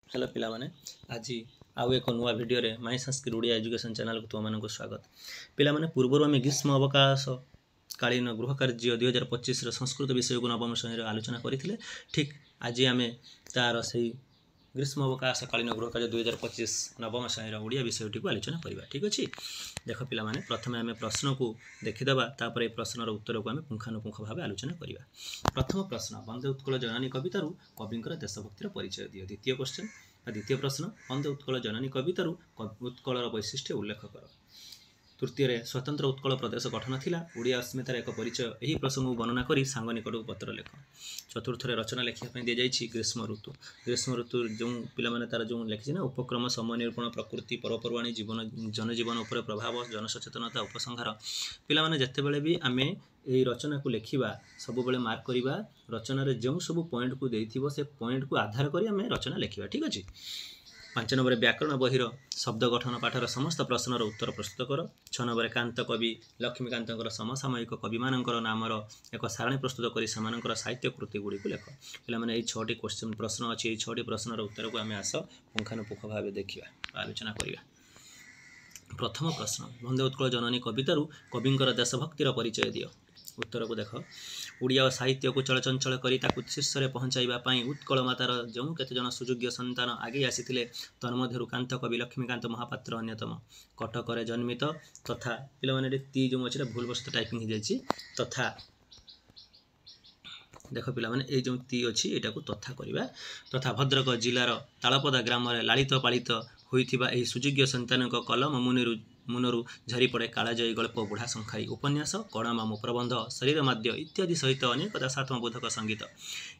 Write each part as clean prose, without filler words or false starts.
Hello पिला माने आज आउ एक नुआ भिडियो रे माई संस्कृत ओडिया एजुकेशन चैनल को तुमको स्वागत। पिला माने पूर्व आम ग्रीष्म अवकाश कालीन गृह कार्य 2025 संस्कृत विषय को नवम श्रेणी आलोचना करते। ठीक आज आम तार से ग्रीष्म अवकाश कालीन गृह कार्य 2025 नवम श्रेणी ओडिया विषय टी आलोचना करवा। ठीक अच्छे देख पिला माने प्रथम आम प्रश्न को देखीदे तापर प्रश्नर उत्तर को आम पुंखानुपुंख भाव आलोचना करवा। प्रथम प्रश्न वंदे उत्कल जननी कवितारू कविंकर देशभक्तिर परिचय दियो। द्वितीय प्रश्न वंदे उत्कल जननी कवितारू उत्कलर वैशिष्ट्य उल्लेख कर। तृतीय स्वतंत्र उत्कल प्रदेश गठन थिला ओडिया अस्मितार एक परिचय। यही प्रसंग वर्णना करी सांग निकट पत्र लेख। चतुर्थ रचना लेखा दी जाइए ग्रीष्म ऋतु जो पिला तार जो लिखी ना उपक्रम समय निरूपण प्रकृति पर्वपर्वाणी जीवन जनजीवन उपर प्रभाव जनसचेतनता उपसंहार। पिला जिते बड़े भी आम यही रचना को लिखा सब बेले मार्क करवा रचन जो सब पॉइंट को देथिबो से पॉइंट को आधार करी आम रचना लिखा। ठीक अच्छे 5 नंबर व्याकरण बहिर शब्द गठन पाठर समस्त प्रश्नर उत्तर प्रस्तुत कर। 6 नंबर कांत कवि लक्ष्मीकांत समसामयिक कवि मानकर नामर एक सारणी प्रस्तुत कर सेमानकर साहित्य कृति गुड़ी को लेख। पे 6टी क्वेश्चन प्रश्न अच्छी 6टी प्रश्नर उत्तर को आम आस पुंखानुपुंख भाव देखा आलोचना करवा। प्रथम प्रश्न वंदे उत्कल जननी कवितारू कविंकर देशभक्तिर परिचय दियो। उत्तर को देख ओडिया साहित्य को चलचंचल करी ताकु शीर्ष में पहुँचाइवाई उत्कल मातार जो केतजन सुयोग्य संतान आगे आसी तन्मध्य कांत कवि लक्ष्मीकांत महापात्र अन्यतम। कटक जन्मित तथा पे ती जो अच्छे भूलवश टाइपिंग हो जाए तथा देख पे जो ती अच्छी यहाँ को तथा करवा तथा भद्रक जिलार तालपदा ग्राम लालित पालित होइथिबा एही सुयोग्य संतान कलम मुनरू झरी पड़े कालाजयी गल्प बुढ़ा संखाई उपन्यास कणा मामू प्रबंध शरीर माद्य इत्यादि सहित अनेक देशात्मबोधक संगीत।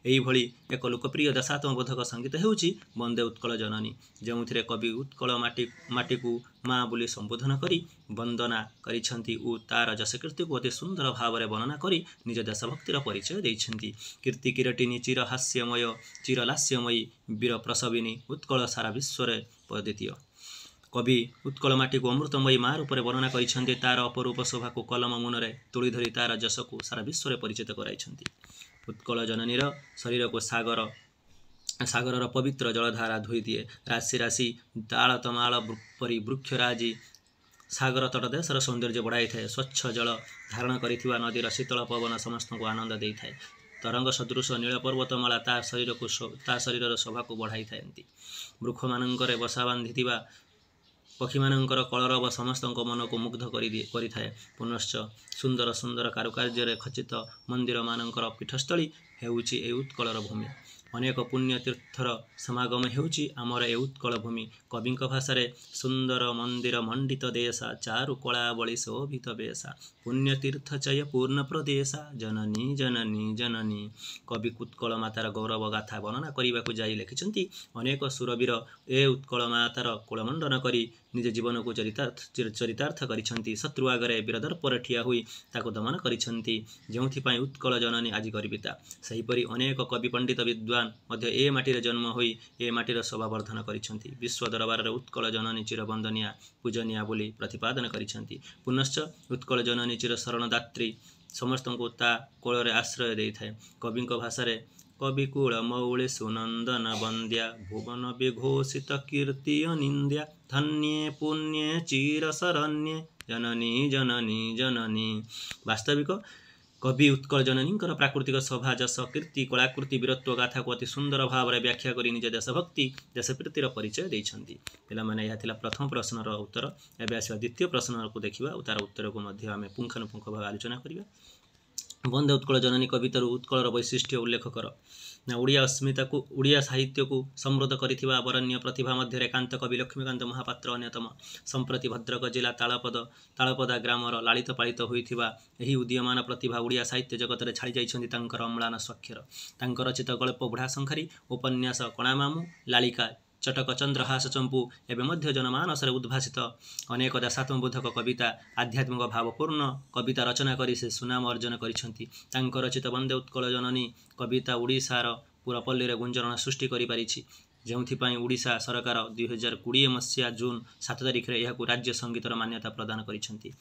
यही एक लोकप्रिय देशात्मबोधक संगीत हेउची वंदे उत्कल जननी जो कवि उत्कल माटी को माँ बोली संबोधन करी वंदना करिछंती ओ तार जशकीर्ति को अति सुंदर भाव में वर्णना करी निज देशभक्तिर परिचय देइछंती। कीर्ति किरटिनी चिरलास्यमयी वीर प्रसविनी उत्कल सारा विश्व द्वितीय। कवि उत्कल माटी को अमृतमयी माँ रूप वर्णना करिछंती तार अपरूप शोभा को कलम मुनरे तुली धरी तार जश को सारा विश्व में परिचित कराइछंती। उत्कल जननीर शरीर को सागर पवित्र जलधारा धोई दिए राशि राशि ताल तमाल परी वृक्षराजी सागर तट देशर सौंदर्य बढ़ाई थाए। स्वच्छ जल धारण करिथिबा नदीर शीतल पवन समस्त को आनंद देई थाए। तरंग सदृश नील पर्वतमाला ता शरीर शोभा को बढ़ाई थाएंती। वृक्ष मानंकरे बसा बांधिथिबा पक्षी मानंकर कलरव समस्त मन को मुग्ध करि थाए। पुनश्च सुंदर सुंदर कारुकार्य खचित मंदिर मानंकर पीठस्थली हेउची ए उत्कलर भूमि। अनेक पुण्य तीर्थर समागम हेउची आमर ए उत्कल भूमि। कविंक भाषारे सुंदर मंदिर मंडित देशा चारु कलावली शोभित बेशा पुण्य तीर्थ चय पूर्ण प्रदेशा जननी जननी जननी। कवि उत्कल मातार गौरव गाथा वर्णना करने को जाई लिखिछंती अनेक सुरवीर ए उत्कल मातार कुलमंडन करी निज जीवन को चरितार्थ करिछंती। शत्रु आगरे वीरदर्पर ठिया हुई ताको दमन करिछंती जोंथिपाई उत्कल जननी आज गर्विता। सेहीपरि अनेक कवि पंडित विद्वान मध्य ए माटीर जन्म होई ए माटीर शोभावर्धन करिछंती। विश्व दरबार उत्कल जननी चिरबंदनिया पूजनिया बोली प्रतिपादन करिछंती। पुनश्च उत्कल जननी चिर शरणदात्री समस्त को ता कोଳରେ आश्रय देई थाए। कविंक भाषारे कविकुल मौले सुनंदन वंद्या भुवन विघोषित कीर्ति अनिंद्या धन्ये पुण्ये चिर शरण्ये जननी जननी जननी। वास्तविक कवि उत्कल जननींकर प्राकृतिक शोभा जस कीर्ति कलाकृति वीरत्व गाथा को अति सुंदर भाव में व्याख्या करी निज देशभक्ति देशप्रीतिर परिचय देइछंती। पिला माने यह थिला प्रथम प्रश्नर उत्तर। एबे आसीबा द्वितीय प्रश्न को देखिबा और तार उत्तर को मध्य आमे पुंखानुपुंख भाव आलोचना करिबा। वंदे उत्कल जननी कवितार उत्कलर वैशिष्ट्य उल्लेख कर। ना ओडिया अस्मिता को ओडिया साहित्य को समृद्ध करिथिबा वरण्य प्रतिभा मध्य कांत कवि लक्ष्मीकांत महापात्र अन्यतम। संप्रति भद्रक जिला तालपदा ग्रामर लालित पालित होइथिबा एही उदीयमान प्रतिभा ओडिया साहित्य जगत में छाड़ी जाइछंती तांकर अम्लान स्वाक्षर। तांकर रचित गल्प बुढ़ा संखारी उपन्यास कणा मामू लालिका चटक चंद्रहास चंपू एवं मध्य जनमानस उद्भासित अनेक देशात्मबोधक कविता आध्यात्मिक भावपूर्ण कविता रचना करी से सुनाम अर्जन करिछंती। तांकर रचित वंदे उत्कल जननी कविता ओडिशार पूरा पल्ली रे गुंजरण सृष्टि करि पारिछि जोंथिपाई ओडिशा सरकार 2020 मसीहा जून 7 तारिख में यह राज्य संगीतर मान्यता प्रदान करिछंती।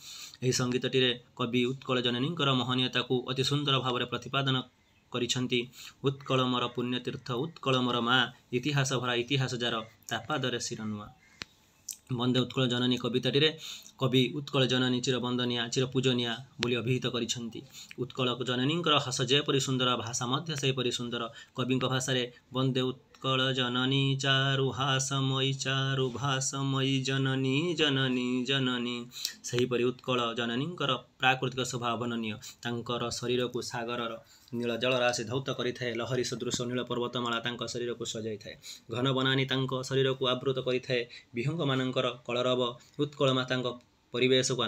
एही संगीतटिरे कवि उत्कल जननींकर महनीयता को अति सुंदर भाव में प्रतिपादन କରିଛନ୍ତି। ଉତ୍କଳ ମୋର ପୁଣ୍ୟତୀର୍ଥ ଉତ୍କଳ ମୋର ମା ଇତିହାସ ଭରା ଇତିହାସ ଯାର ତା ପାଦରେ ଶିର ନୂଆ। ବନ୍ଦେ ଉତ୍କଳ ଜନନୀ କବିତାଟିରେ କବି ଉତ୍କଳ ଜନନୀ ଚିରବନ୍ଦନିଆ ଚିରପୂଜନୀୟା ବୋଲି ଅଭିହିତ କରିଛନ୍ତି। ଉତ୍କଳ ଜନନୀଙ୍କର ହସ ଯେପରି ସୁନ୍ଦର ଭାଷା ମଧ୍ୟ ସେହିପରି ସୁନ୍ଦର। କବିଙ୍କ ଭାଷାରେ ବନ୍ଦେ ଉତ୍କଳ ଜନନୀ ଚାରୁ ଭାଷମୟୀ ଜନନୀ ଜନନୀ ଜନନୀ। ସେହିପରି ଉତ୍କଳ ଜନନୀଙ୍କର ପ୍ରାକୃତିକ ଶୋଭା ଅବର୍ଣ୍ଣନୀୟ। ତାଙ୍କର ଶରୀରକୁ ସାଗରର ନୀଳ ଜଳରାଶି ଧୌତ କରିଥାଏ। ଲହରୀ ସଦୃଶ ନୀଳ ପର୍ବତମାଳା ତାଙ୍କ ଶରୀରକୁ ସଜାଇଥାଏ। ଘନ ବନାନୀ ତାଙ୍କ ଶରୀରକୁ ଆବୃତ କରିଥାଏ। ବିହଙ୍ଗମାନଙ୍କର କଳରବ ଉତ୍କଳ ମାତାଙ୍କ ପରିବେଶକୁ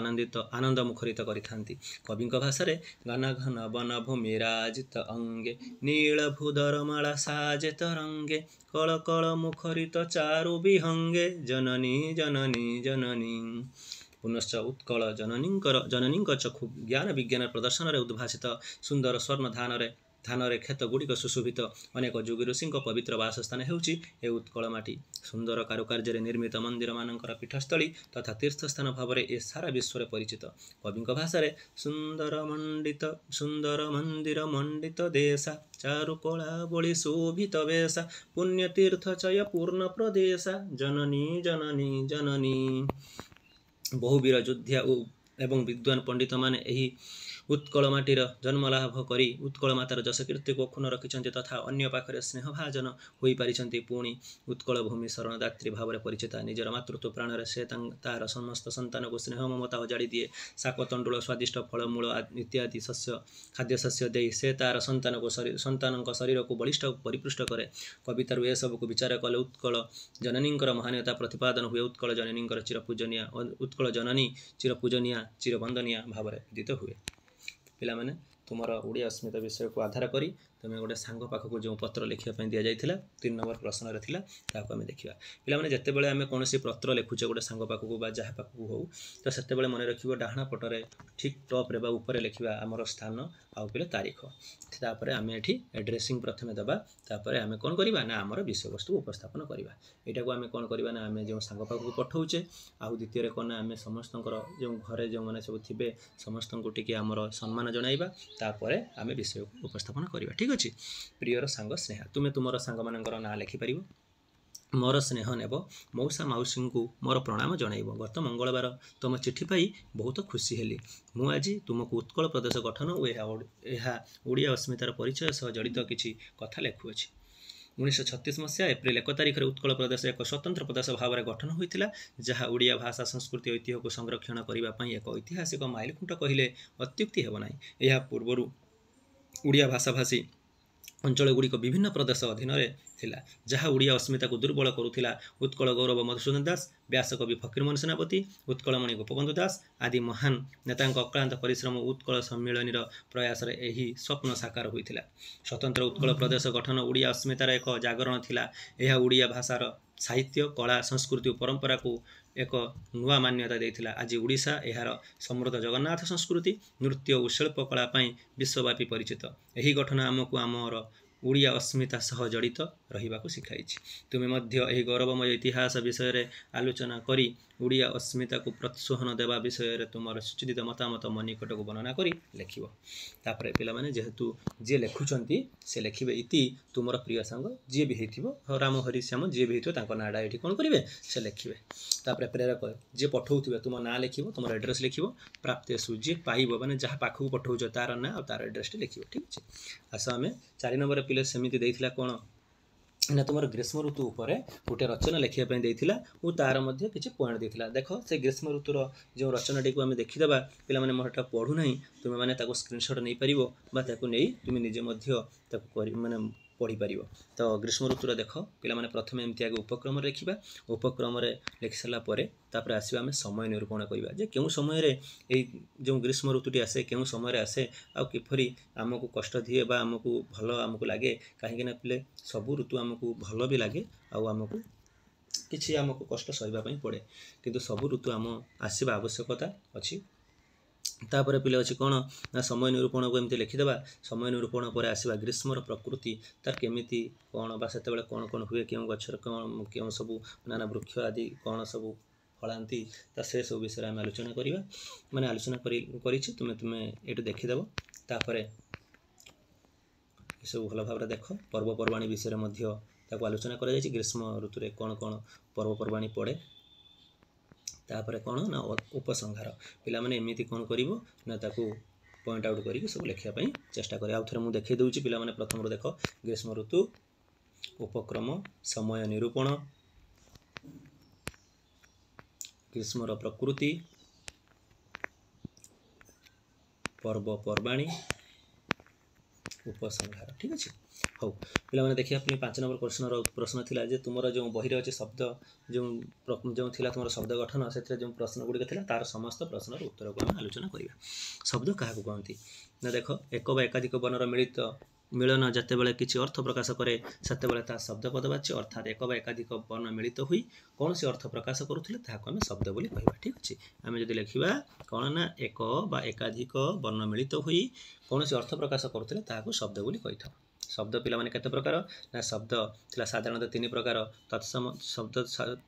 ଆନନ୍ଦ ମୁଖରିତ କରିଥାନ୍ତି। କବିଙ୍କ ଭାଷାରେ ଘନ ଘନ ବନ ଭୂମି ରାଜିତ ଅଙ୍ଗେ ନୀଳ ଭୂଧରମାଳା ସାଜେ ତରଙ୍ଗେ କଳ କଳ ମୁଖରିତ ଚାରୁ ବିହଙ୍ଗେ ଜନନୀ ଜନନୀ ଜନନୀ। ପୁନଶ୍ଚ ଉତ୍କଳ ଜନନୀଙ୍କ ଚକ୍ଷୁ ଜ୍ଞାନ ବିଜ୍ଞାନ ପ୍ରଦର୍ଶନରେ ଉଦ୍ଭାସିତ ସୁନ୍ଦର ସ୍ୱର୍ଣ୍ଣ ଧାନରେ କ୍ଷେତଗୁଡ଼ିକ ସୁଶୋଭିତ। ଅନେକ ଯୋଗୀ ଋଷିଙ୍କ ପବିତ୍ର ବାସସ୍ଥାନ ହେଉଛି ଏ ଉତ୍କଳ ମାଟି। ସୁନ୍ଦର କାରୁକାର୍ଯ୍ୟରେ ନିର୍ମିତ ମନ୍ଦିରମାନଙ୍କର ପୀଠସ୍ଥଳୀ ତଥା ତୀର୍ଥସ୍ଥାନ ଭାବରେ ଏ ସାରା ବିଶ୍ୱରେ ପରିଚିତ। କବିଙ୍କ ଭାଷାରେ ସୁନ୍ଦର ମନ୍ଦିର ମଣ୍ଡିତ ଦେଶା ଚାରୁ କଳା ବଳି ଶୋଭିତ ବେଶା ପୁଣ୍ୟତୀର୍ଥ ଚୟ ପୂର୍ଣ୍ଣ ପ୍ରଦେଶା ଜନନୀ ଜନନୀ ଜନନୀ। ବହୁ ବୀର ଯୋଦ୍ଧା ଏବଂ ବିଦ୍ୱାନ ପଣ୍ଡିତମାନେ ଏହି ଉତ୍କଳ ମାଟିର ଜନ୍ମଲାଭ କରି ଉତ୍କଳ ମାତାର ଯଶକୀର୍ତ୍ତିକୁ ଅକ୍ଷୁଣ୍ଣ ରଖିଛନ୍ତି ତଥା ଅନ୍ୟ ପାଖରେ ସ୍ନେହଭାଜନ ହୋଇପାରିଛନ୍ତି। ପୁଣି ଉତ୍କଳ ଭୂମି ଶରଣଦାତ୍ରୀ ଭାବରେ ପରିଚିତା। ନିଜର ମାତୃତ୍ୱ ପ୍ରାଣରେ ସେ ତାହାର ସମସ୍ତ ସନ୍ତାନକୁ ସ୍ନେହ ମମତା ଅଜାଡ଼ି ଦିଏ। ଶାକ ତଣ୍ଡୁଳ ସ୍ୱାଦିଷ୍ଟ ଫଳମୂଳ ଇତ୍ୟାଦି ଖାଦ୍ୟଶସ୍ୟ ଦେଇ ସେ ତାହାର ସନ୍ତାନଙ୍କ ଶରୀରକୁ ବଳିଷ୍ଠ ପରିପୃଷ୍ଟ କରେ। କବିତାରୁ ଏସବୁକୁ ବିଚାର କଲେ ଉତ୍କଳ ଜନନୀଙ୍କର ମହାନୀୟତା ପ୍ରତିପାଦନ ହୁଏ। ଉତ୍କଳ ଜନନୀ ଚିରପୂଜନୀୟା ଚିରବନ୍ଦନିୟା ଭାବରେ ବିଦିତ ହୁଏ। ପିଲାମାନେ ତୁମର ଓଡ଼ିଆ ଅସ୍ମିତା ବିଷୟକୁ ଆଧାର କରି ତୁମେ ଗୋଟେ ସାଙ୍ଗ ପାଖକୁ ଯେଉଁ ପତ୍ର ଲେଖିବା ପାଇଁ ଦିଆଯାଇଥିଲା 3 ନମ୍ବର ପ୍ରଶ୍ନରେ ଥିଲା ତାହାକୁ ଆମେ ଦେଖିବା। ପିଲାମାନେ ଯେତେବେଳେ ଆମେ କୌଣସି ପତ୍ର ଲେଖୁଛେ ଗୋଟେ ସାଙ୍ଗ ପାଖକୁ ବା ଯାହା ପାଖକୁ ହଉ ତ ସେତେବେଳେ ମନେ ରଖିବ ଡାହାଣ ପଟରେ ଠିକ୍ ଟପ୍ରେ ବା ଉପରେ ଲେଖିବା ଆମର ସ୍ଥାନ ଆଉ ପିଲା ତାରିଖ। ତାପରେ ଆମେ ଏଠି ଆଡ୍ରେସିଂ ପ୍ରଥମେ ଦେବା। ତାପରେ ଆମେ କ'ଣ କରିବା ନା ଆମର ବିଷୟବସ୍ତୁ ଉପସ୍ଥାପନ କରିବା। ଏଇଟାକୁ ଆମେ କ'ଣ କରିବା ନା ଆମେ ଯେଉଁ ସାଙ୍ଗ ପାଖକୁ ପଠାଉଛେ ଆଉ ଦ୍ୱିତୀୟରେ କ'ଣ ନା ଆମେ ସମସ୍ତଙ୍କର ଯେଉଁ ଘରେ ଯେଉଁମାନେ ସବୁ ଥିବେ ସମସ୍ତଙ୍କୁ ଟିକେ ଆମର ସମ୍ମାନ ଜଣାଇବା। ତାପରେ ଆମେ ବିଷୟକୁ ଉପସ୍ଥାପନ କରିବା। ଠିକ୍ ଅଛି। ପ୍ରିୟର ସାଙ୍ଗ ସ୍ନେହା ତୁମେ ତୁମର ସାଙ୍ଗମାନଙ୍କର ନାଁ ଲେଖିପାରିବ। ମୋର ସ୍ନେହ ନେବ ମଉସା ମାଉସୀଙ୍କୁ ମୋର ପ୍ରଣାମ ଜଣାଇବ। ଗତ ମଙ୍ଗଳବାର ତୁମ ଚିଠି ପାଇ ବହୁତ ଖୁସି ହେଲି। ମୁଁ ଆଜି ତୁମକୁ ଉତ୍କଳ ପ୍ରଦେଶ ଗଠନ ଓ ଏହା ଓଡ଼ିଆ ଅସ୍ମିତାର ପରିଚୟ ସହ ଜଡ଼ିତ କିଛି କଥା ଲେଖୁଅଛି। 1936 ମସିହା ଏପ୍ରିଲ 1 ତାରିଖରେ ଉତ୍କଳ ପ୍ରଦେଶ ଏକ ସ୍ୱତନ୍ତ୍ର ପ୍ରଦେଶ ଭାବରେ ଗଠନ ହୋଇଥିଲା ଯାହା ଓଡ଼ିଆ ଭାଷା ସଂସ୍କୃତି ଐତିହ୍ୟକୁ ସଂରକ୍ଷଣ କରିବା ପାଇଁ ଏକ ଐତିହାସିକ ମାଇଲଖୁଣ୍ଟ କହିଲେ ଅତ୍ୟୁକ୍ତି ହେବ ନାହିଁ। ଏହା ପୂର୍ବରୁ ଓଡ଼ିଆ ଭାଷାଭାଷୀ ଅଞ୍ଚଳଗୁଡ଼ିକ ବିଭିନ୍ନ ପ୍ରଦେଶ ଅଧୀନରେ ଥିଲା ଯାହା ଓଡ଼ିଆ ଅସ୍ମିତାକୁ ଦୁର୍ବଳ କରୁଥିଲା। ଉତ୍କଳ ଗୌରବ ମଧୁସୂଦନ ଦାସ ବ୍ୟାସକବି ଫକୀରମୋହନ ସେନାପତି ଉତ୍କଳମଣି ଗୋପବନ୍ଧୁ ଦାସ ଆଦି ମହାନ ନେତାଙ୍କ ଅକ୍ଳାନ୍ତ ପରିଶ୍ରମ ଉତ୍କଳ ସମ୍ମିଳନୀର ପ୍ରୟାସରେ ଏହି ସ୍ୱପ୍ନ ସାକାର ହୋଇଥିଲା। ସ୍ୱତନ୍ତ୍ର ଉତ୍କଳ ପ୍ରଦେଶ ଗଠନ ଓଡ଼ିଆ ଅସ୍ମିତାର ଏକ ଜାଗରଣ ଥିଲା। ଏହା ଓଡ଼ିଆ ଭାଷାର ସାହିତ୍ୟ କଳା ସଂସ୍କୃତି ଓ ପରମ୍ପରାକୁ ଏକ ନୂଆ ମାନ୍ୟତା ଦେଇଥିଲା। ଆଜି ଓଡ଼ିଶା ଏହାର ସମୃଦ୍ଧ ଜଗନ୍ନାଥ ସଂସ୍କୃତି ନୃତ୍ୟ ଓ ଶିଳ୍ପକଳା ପାଇଁ ବିଶ୍ୱବ୍ୟାପୀ ପରିଚିତ। ଏହି ଗଠନ ଆମକୁ ଆମର ଓଡ଼ିଆ ଅସ୍ମିତା ସହ ଜଡ଼ିତ ରହିବାକୁ ଶିଖାଇଛି। ତୁମେ ମଧ୍ୟ ଏହି ଗୌରବମୟ ଇତିହାସ ବିଷୟରେ ଆଲୋଚନା କରି ଓଡ଼ିଆ ଅସ୍ମିତାକୁ ପ୍ରୋତ୍ସାହନ ଦେବା ବିଷୟରେ ତୁମର ସୁଚିନ୍ତିତ ମତାମତ ମୋ ନିକଟକୁ ବର୍ଣ୍ଣନା କରି ଲେଖିବ। ତାପରେ ପିଲାମାନେ ଯେହେତୁ ଯିଏ ଲେଖୁଛନ୍ତି ସେ ଲେଖିବେ ଇତି ତୁମର ପ୍ରିୟ ସାଙ୍ଗ ଯିଏ ବି ହେଇଥିବ ରାମ ହରି ଶ୍ୟାମ ଯିଏ ବି ହେଇଥିବ ତାଙ୍କ ନାଁଟା ଏଠି କ'ଣ କରିବେ ସେ ଲେଖିବେ। ତାପରେ ପ୍ରେରକ ଯିଏ ପଠାଉଥିବେ ତୁମ ନାଁ ଲେଖିବ ତୁମର ଆଡ୍ରେସ୍ ଲେଖିବ। ପ୍ରାପ୍ତେଷୁ ଯିଏ ପାଇବ ମାନେ ଯାହା ପାଖକୁ ପଠାଉଛ ତାର ନାଁ ଆଉ ତାର ଆଡ୍ରେସ୍ଟି ଲେଖିବ। ଠିକ୍ ଅଛି। ଆସ ଆମେ 4 ନମ୍ବର ପିଲେ ସେମିତି ଦେଇଥିଲା କ'ଣ ନା ତୁମର ଗ୍ରୀଷ୍ମ ଋତୁ ଉପରେ ଗୋଟେ ରଚନା ଲେଖିବା ପାଇଁ ଦେଇଥିଲା ଓ ତାର ମଧ୍ୟ କିଛି ପଏଣ୍ଟ ଦେଇଥିଲା। ଦେଖ ସେ ଗ୍ରୀଷ୍ମ ଋତୁର ଯେଉଁ ରଚନାଟିକୁ ଆମେ ଦେଖିଦେବା। ପିଲାମାନେ ମୋର ଏଟା ପଢ଼ୁନାହିଁ ତୁମେମାନେ ତାକୁ ସ୍କ୍ରିନଶଟ୍ ନେଇପାରିବ ବା ତାକୁ ନେଇ ତୁମେ ନିଜେ ମଧ୍ୟ ତାକୁ ପଢ଼ିପାରିବ। ତ ଗ୍ରୀଷ୍ମ ଋତୁର ଦେଖ ପିଲାମାନେ ପ୍ରଥମେ ଏମିତି ଆগে ଉପକ୍ରମରେ ଲେଖିବା। ଉପକ୍ରମରେ ଲେଖି ସାରିଲା ପରେ ତାପରେ ଆସିବା ଆମେ ସମୟ ନିରୂପଣ କରିବା ଯେ କେଉଁ ସମୟରେ ଏଇ ଯେଉଁ ଗ୍ରୀଷ୍ମ ଋତୁଟି ଆସେ କେଉଁ ସମୟରେ ଆସେ ଆଉ କିପରି ଆମକୁ କଷ୍ଟ ଦିଏ ବା ଆମକୁ ଭଲ ଆମକୁ ଲାଗେ। କାହିଁକିନା ପିଲେ ସବୁ ଋତୁ ଆମକୁ ଭଲ ବି ଲାଗେ ଆଉ କିଛି ଆମକୁ କଷ୍ଟ ସହିବା ପାଇଁ ପଡ଼େ କିନ୍ତୁ ସବୁ ଋତୁ ଆସିବା ଆବଶ୍ୟକତା ଅଛି। ତାପରେ ପିଲେ ଅଛି କ'ଣ ନା ସମୟ ନିରୂପଣକୁ ଏମିତି ଲେଖିଦେବା। ସମୟ ନିରୂପଣ ପରେ ଆସିବା ଗ୍ରୀଷ୍ମର ପ୍ରକୃତି ତାର କେମିତି କ'ଣ ବା ସେତେବେଳେ କ'ଣ କ'ଣ ହୁଏ କେଉଁ ଗଛରେ କେଉଁ ସବୁ ନାନା ବୃକ୍ଷ ଆଦି କ'ଣ ସବୁ ଫଳାନ୍ତି ତ ସେସବୁ ବିଷୟରେ ଆମେ ଆଲୋଚନା କରିବା। ଆଲୋଚନା କରିଛି ତୁମେ ଏଇଠୁ ଦେଖିଦେବ। ତାପରେ ଏସବୁ ଭଲ ଭାବରେ ଦେଖ। ପର୍ବପର୍ବାଣୀ ବିଷୟରେ ମଧ୍ୟ ତାକୁ ଆଲୋଚନା କରାଯାଇଛି। ଗ୍ରୀଷ୍ମ ଋତୁରେ କ'ଣ କ'ଣ ପର୍ବପର୍ବାଣୀ ପଡ଼େ, ତାପରେ କ'ଣ ନା ଉପସଂହାର। ପିଲାମାନେ ଏମିତି କ'ଣ କରିବ ନା ତାକୁ ପଏଣ୍ଟ ଆଉଟ୍ କରିକି ସବୁ ଲେଖିବା ପାଇଁ ଚେଷ୍ଟା କରେ। ଆଉ ଥରେ ମୁଁ ଦେଖାଇ ଦେଉଛି ପିଲାମାନେ। ପ୍ରଥମରୁ ଦେଖ, ଗ୍ରୀଷ୍ମ ଋତୁ, ଉପକ୍ରମ, ସମୟ ନିରୂପଣ, ଗ୍ରୀଷ୍ମର ପ୍ରକୃତି, ପର୍ବପର୍ବାଣୀ, ଉପସଂହାର। ଠିକ୍ ଅଛି। ହଉ ପିଲାମାନେ ଦେଖିବା, 5 ନମ୍ବର ପ୍ରଶ୍ନ ଥିଲା ଯେ ତୁମର ଯେଉଁ ବହିରେ ଅଛି ଶବ୍ଦ ଯେଉଁ ଥିଲା ତୁମର ଶବ୍ଦ ଗଠନ, ସେଥିରେ ଯେଉଁ ପ୍ରଶ୍ନ ଗୁଡ଼ିକ ଥିଲା ତାର ସମସ୍ତ ପ୍ରଶ୍ନର ଉତ୍ତରକୁ ଆମେ ଆଲୋଚନା କରିବା। ଶବ୍ଦ କାହାକୁ କହନ୍ତି ନା ଦେଖ, ଏକ ବା ଏକାଧିକ ବର୍ଣ୍ଣର ମିଳନ ଯେତେବେଳେ କିଛି ଅର୍ଥ ପ୍ରକାଶ କରେ ସେତେବେଳେ ତାହା ଶବ୍ଦପଦବାଚ୍ୟ, ଅର୍ଥାତ୍ ଏକ ବା ଏକାଧିକ ବର୍ଣ୍ଣ ମିଳିତ ହୋଇ କୌଣସି ଅର୍ଥ ପ୍ରକାଶ କରୁଥିଲେ ତାହାକୁ ଆମେ ଶବ୍ଦ ବୋଲି କହିବା। ଠିକ୍ ଅଛି। ଆମେ ଯଦି ଲେଖିବା କ'ଣ ନା ଏକ ବା ଏକାଧିକ ବର୍ଣ୍ଣ ମିଳିତ ହୋଇ କୌଣସି ଅର୍ଥ ପ୍ରକାଶ କରୁଥିଲେ ତାହାକୁ ଶବ୍ଦ ବୋଲି କହିଥାଉ। ଶବ୍ଦ ପିଲାମାନେ କେତେ ପ୍ରକାର ନା ଶବ୍ଦ ଥିଲା ସାଧାରଣତଃ 3 ପ୍ରକାର। ତତ୍ସମ ଶବ୍ଦ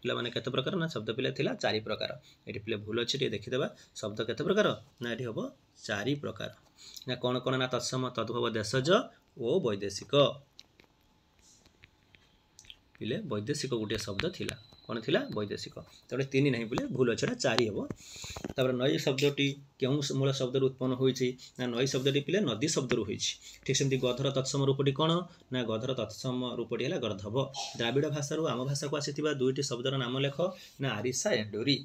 ପିଲାମାନେ କେତେ ପ୍ରକାର ନା ଶବ୍ଦ ପିଲା ଥିଲା 4 ପ୍ରକାର। ଏଠି ପିଲା ଭୁଲ ଅଛି, ଟିକେ ଦେଖିଦେବା। ଶବ୍ଦ କେତେ ପ୍ରକାର ନା ଏଠି ହେବ 4 ପ୍ରକାର। ନା କ'ଣ କ'ଣ ନା ତତ୍ସମ, ତଦ୍ଭବ, ଦେଶଜ ଓ ବୈଦେଶିକ। ପିଲେ ବୈଦେଶିକ ଗୋଟିଏ ଶବ୍ଦ ଥିଲା। କ'ଣ ଥିଲା? ବୈଦେଶିକ। ତାପରେ 3 ନାହିଁ ପିଲେ ଭୁଲ ଅଛି, ଏଟା 4 ହେବ। ତାପରେ ନଈ ଶବ୍ଦଟି କେଉଁ ମୂଳ ଶବ୍ଦରୁ ଉତ୍ପନ୍ନ ହୋଇଛି ନା ନଈ ଶବ୍ଦଟି ପିଲେ ନଦୀ ଶବ୍ଦରୁ ହୋଇଛି। ଠିକ୍ ସେମିତି ଗଧର ତତ୍ସମ ରୂପଟି କ'ଣ ନା ଗଧର ତତ୍ସମ ରୂପଟି ହେଲା ଗର୍ଦ୍ଧବ। ଦ୍ରାବିଡ଼ ଭାଷାରୁ ଆମ ଭାଷାକୁ ଆସିଥିବା 2ଟି ଶବ୍ଦର ନାମ ଲେଖ ନା ଆରିସା, ଏଣ୍ଡୁରି।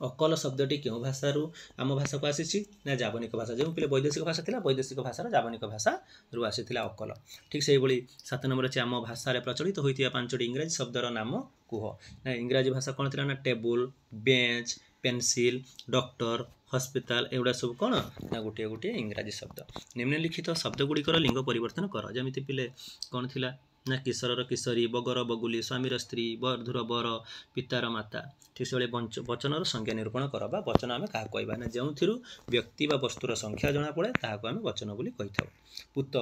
ଅକଲ ଶବ୍ଦଟି କେଉଁ ଭାଷାରୁ ଆମ ଭାଷାକୁ ଆସିଛି ନା ଜାବନିକ ଭାଷା। ଯେଉଁ ପିଲେ ବୈଦେଶିକ ଭାଷା ଥିଲା, ବୈଦେଶିକ ଭାଷାର ଜାବନିକ ଭାଷାରୁ ଆସିଥିଲା ଅକଲ। ଠିକ୍ ସେଇଭଳି 7 ନମ୍ବର ଅଛି ଆମ ଭାଷାରେ ପ୍ରଚଳିତ ହୋଇଥିବା 5ଟି ଇଂରାଜୀ ଶବ୍ଦର ନାମ କୁହ। ନା ଇଂରାଜୀ ଭାଷା କ'ଣ ଥିଲା ନା table, bench, pencil, doctor, hospital, ଏଗୁଡ଼ା ସବୁ କ'ଣ ନା ଗୋଟିଏ ଗୋଟିଏ ଇଂରାଜୀ ଶବ୍ଦ। ନିମ୍ନଲିଖିତ ଶବ୍ଦ ଗୁଡ଼ିକର ଲିଙ୍ଗ ପରିବର୍ତ୍ତନ କର। ଯେମିତି ପିଲେ କ'ଣ ଥିଲା ନା କିଶୋରର କିଶୋରୀ, ବଗର ବଗୁଲି, ସ୍ୱାମୀର ସ୍ତ୍ରୀ, ବଧୂର ବର, ପିତାର ମାତା। ଠିକ୍ ସେଭଳି ବଚନର ସଂଜ୍ଞା ନିରୂପଣ କର। ବା ବଚନ ଆମେ କାହାକୁ କହିବା ନା ଯେଉଁଥିରୁ ବ୍ୟକ୍ତି ବା ବସ୍ତୁର ସଂଖ୍ୟା ଜଣାପଡ଼େ ତାହାକୁ ଆମେ ବଚନ ବୋଲି କହିଥାଉ। ପୁତ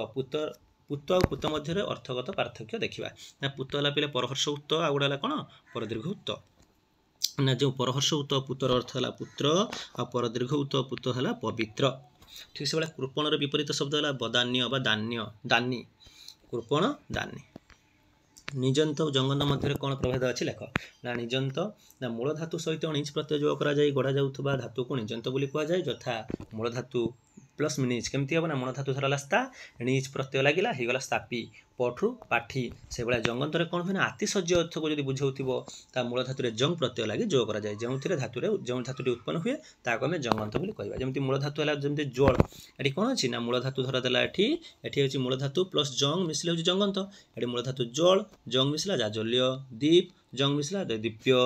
ଆଉ ପୁତ ମଧ୍ୟରେ ଅର୍ଥଗତ ପାର୍ଥକ୍ୟ ଦେଖିବା। ନା ପୁତ ହେଲା ପିଲେ ପରହର୍ଷ ଉତ୍ତ, ଆଉ ଗୋଟେ ହେଲା କ'ଣ ପରଦୀର୍ଘ ଉତ୍ତ। ନା ଯେଉଁ ପରହର୍ଷ ଉତ୍ତ ପୁତର ଅର୍ଥ ହେଲା ପୁତ୍ର, ଆଉ ପରଦୀର୍ଘ ଉତ୍ତ ପୁତ ହେଲା ପବିତ୍ର। ଠିକ୍ ସେଭଳି କୃପଣର ବିପରୀତ ଶବ୍ଦ ହେଲା ବଦାନ୍ୟ ବା ଦାନୀ। କୃପଣ, ଦାନୀ। ନିଜନ୍ତ ଓ ଜଙ୍ଗନ୍ତ ମଧ୍ୟରେ କ'ଣ ପ୍ରଭେଦ ଅଛି ଲେଖ। ନା ନିଜନ୍ତ ନା ମୂଳ ଧାତୁ ସହିତ ଣିଜ ପ୍ରତ୍ୟୟ ଯୋଗ କରାଯାଇ ଗଢ଼ା ଯାଉଥିବା ଧାତୁକୁ ନିଜନ୍ତ ବୋଲି କୁହାଯାଏ। ଯଥା ମୂଳ ଧାତୁ ପ୍ଲସ୍ ମିନିଜ କେମିତି ହେବ ନା ମୂଳ ଧାତୁ ଧର ହେଲା ସ୍ଥା, ଣିଜ ପ୍ରତ୍ୟୟ ଲାଗିଲା ହେଇଗଲା ସ୍ଥାପି, ପଠୁ ପାଠି। ସେଭଳିଆ ଜଙ୍ଗନ୍ତରେ କ'ଣ ହୁଏ ନା ଆତିଶଯ୍ୟ ଅର୍ଥକୁ ଯଦି ବୁଝାଉଥିବ ତା ମୂଳ ଧାତୁରେ ଜଙ୍ଗ ପ୍ରତ୍ୟୟ ଲାଗି ଯୋଗ କରାଯାଏ। ଯେଉଁ ଧାତୁଟି ଉତ୍ପନ୍ନ ହୁଏ ତାହାକୁ ଆମେ ଜଙ୍ଗନ୍ତ ବୋଲି କହିବା। ଯେମିତି ମୂଳ ଧାତୁ ହେଲା ଯେମିତି ଜ୍ୱଳ, ଏଠି କ'ଣ ଅଛି ନା ମୂଳ ଧାତୁ ଧରା ଦେଲା ଏଠି ହେଉଛି ମୂଳ ଧାତୁ ପ୍ଲସ୍ ଜଙ୍ଗ ମିଶିଲେ ହେଉଛି ଜଙ୍ଗନ୍ତ। ଏଠି ମୂଳ ଧାତୁ ଜଳ, ଜଙ୍ଗ ମିଶିଲା ଜାଜଲ୍ୟ, ଦୀପ, ଜଙ୍ଗ ମିଶିଲା ଦୀପ୍ୟ।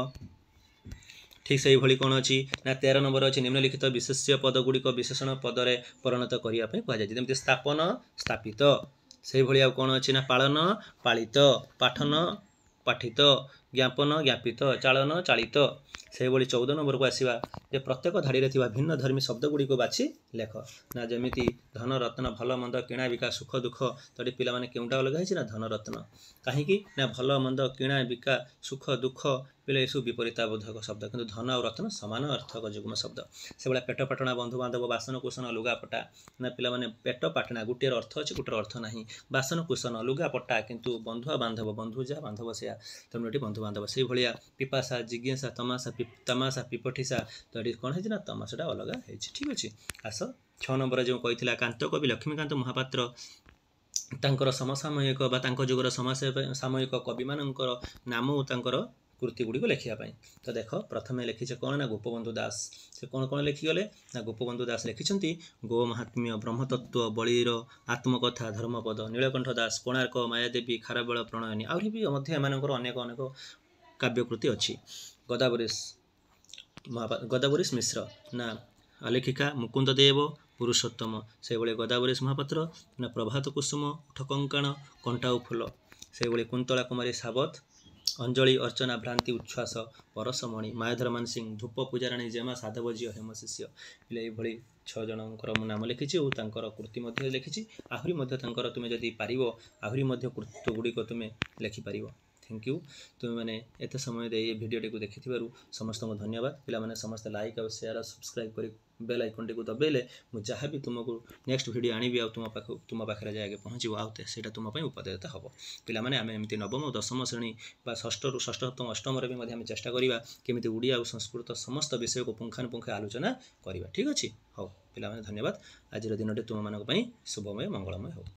ଠିକ୍ ସେଇଭଳି କ'ଣ ଅଛି ନା 13 ନମ୍ବର ଅଛି ନିମ୍ନଲିଖିତ ବିଶେଷ୍ୟ ପଦ ଗୁଡ଼ିକ ବିଶେଷଣ ପଦରେ ପରିଣତ କରିବା ପାଇଁ କୁହାଯାଇଛି। ଯେମିତି ସ୍ଥାପନ, ସ୍ଥାପିତ। ସେଇଭଳି ଆଉ କ'ଣ ଅଛି ନା ପାଳନ, ପାଳିତ, ପାଠନ, ପାଠିତ, ଜ୍ଞାପନ, ଜ୍ଞାପିତ, ଚାଳନ, ଚାଳିତ। ସେହିଭଳି 14 ନମ୍ବରକୁ ଆସିବା ଯେ ପ୍ରତ୍ୟେକ ଧାଡ଼ିରେ ଥିବା ଭିନ୍ନ ଧର୍ମୀ ଶବ୍ଦ ଗୁଡ଼ିକୁ ବାଛି ଲେଖ। ନା ଯେମିତି ଧନ, ରତ୍ନ, ଭଲ ମନ୍ଦ, କିଣା ବିକା, ସୁଖ ଦୁଃଖ। ତ ଏଠି ପିଲାମାନେ କେଉଁଟା ଅଲଗା ହେଇଛି ନା ଧନ, ରତ୍ନ। କାହିଁକି ନା ଭଲ ମନ୍ଦ, କିଣା ବିକା, ସୁଖ ଦୁଃଖ ପିଲା ଏସବୁ ବିପରୀତାବୋଧକ ଶବ୍ଦ, କିନ୍ତୁ ଧନ ଆଉ ରତ୍ନ ସମାନ ଅର୍ଥକ ଯୁଗ୍ମ ଶବ୍ଦ। ସେଭଳିଆ ପେଟ ପାଟଣା, ବନ୍ଧୁବାନ୍ଧବ, ବାସନ କୁସନ, ଲୁଗାପଟା। ନା ପିଲାମାନେ ପେଟ ପାଟଣା ଗୋଟିଏର ଅର୍ଥ ଅଛି, ଗୋଟିଏର ଅର୍ଥ ନାହିଁ। ବାସନ କୁସନ, ଲୁଗାପଟା, କିନ୍ତୁ ବନ୍ଧୁ ଆଉ ବାନ୍ଧବ, ବନ୍ଧୁ ଯାହା ବାନ୍ଧବ ସେୟା, ତେଣୁ ଏଠି ବନ୍ଧୁବାନ୍ଧବ। ସେଇଭଳିଆ ପିପାସା, ଜିଜ୍ଞାସା, ତାମାସା, ପିପଠିସା। ତ ଏଠି କ'ଣ ହେଇଛି ନା ତମାସାଟା ଅଲଗା ହେଇଛି। ଠିକ୍ ଅଛି। ଆସ 6 ନମ୍ବର ଯେଉଁ କହିଥିଲା କାନ୍ତକବି ଲକ୍ଷ୍ମୀକାନ୍ତ ମହାପାତ୍ର ତାଙ୍କର ସମସାମୟିକ ବା ତାଙ୍କ ଯୁଗର ସମସାମୟିକ କବିମାନଙ୍କର ନାମ ଓ ତାଙ୍କର କୃତି ଗୁଡ଼ିକୁ ଲେଖିବା ପାଇଁ। ତ ଦେଖ ପ୍ରଥମେ ଲେଖିଛେ କ'ଣ ନା ଗୋପବନ୍ଧୁ ଦାସ। ସେ କ'ଣ ଲେଖିଗଲେ ନା ଗୋପବନ୍ଧୁ ଦାସ ଲେଖିଛନ୍ତି ଗୋ ମାହାତ୍ମ୍ୟ, ବ୍ରହ୍ମତତ୍ତ୍ୱ, ବଳୀର ଆତ୍ମକଥା, ଧର୍ମପଦ। ନୀଳକଣ୍ଠ ଦାସ କୋଣାର୍କ, ମାୟାଦେବୀ, ଖାରବେଳ, ପ୍ରଣୟନୀ। ଆହୁରି ବି ମଧ୍ୟ ଏମାନଙ୍କର ଅନେକ କାବ୍ୟକୃତି ଅଛି। ଗଦାବରୀଶ ମିଶ୍ର ନା ଆଲେଖିକା ମୁକୁନ୍ଦ ଦେବ ପୁରୁଷୋତ୍ତମ। ସେହିଭଳି ଗଦାବରୀଶ ମହାପାତ୍ର ନା ପ୍ରଭାତ କୁସୁମ, ଉଠ କଙ୍କାଣ, କଣ୍ଟା ଓ ଫୁଲ। ସେହିଭଳି କୁନ୍ତଳା କୁମାରୀ ସାବତ, ଅଞ୍ଜଳି, ଅର୍ଚ୍ଚନା, ଭ୍ରାନ୍ତି, ଉଚ୍ଛ୍ୱାସ, ପରଶମଣି, ମାୟାଧର ମାନସିଂ, ଧୂପ, ପୂଜାରାଣୀ, ଜେମା, ସାଧବ ଝିଅ, ହେମ ଶିଷ୍ୟ। ପିଲା ଏଇଭଳି 6 ଜଣଙ୍କର ମୁଁ ନାମ ଲେଖିଛି ଓ ତାଙ୍କର କୃତି ମଧ୍ୟ ଲେଖିଛି। ଆହୁରି ମଧ୍ୟ ତାଙ୍କର ତୁମେ ଯଦି ପାରିବ ଆହୁରି ମଧ୍ୟ କୃତି ଗୁଡ଼ିକ ତୁମେ ଲେଖିପାରିବ। Thank you. ତୁମେମାନେ ଏତେ ସମୟ ଦେଇ ଏ ଭିଡ଼ିଓଟିକୁ ଦେଖିଥିବାରୁ ସମସ୍ତଙ୍କୁ ଧନ୍ୟବାଦ। ପିଲାମାନେ ସମସ୍ତେ ଲାଇକ୍ ଆଉ ସେୟାର, ସବସ୍କ୍ରାଇବ୍ କରି बेल आइकन टी दबाइले मु जहाँ भी तुमको नेक्स्ट वीडियो आनिबि आ तुम पाखे जाए पहुँच आउटा तुम उपदेयता हम पे आम एमती नवम और दशम श्रेणी षष्ठ रु षष्ठ सप्तम अष्टम आम चेष्टा करवा केमी ओडिया और संस्कृत समस्त विषय को पुंखानुपुंख आलोचना करवा ठीक अच्छे। हाँ पे धन्यवाद। आज दिन तुम मानी शुभमय मंगलमय हो।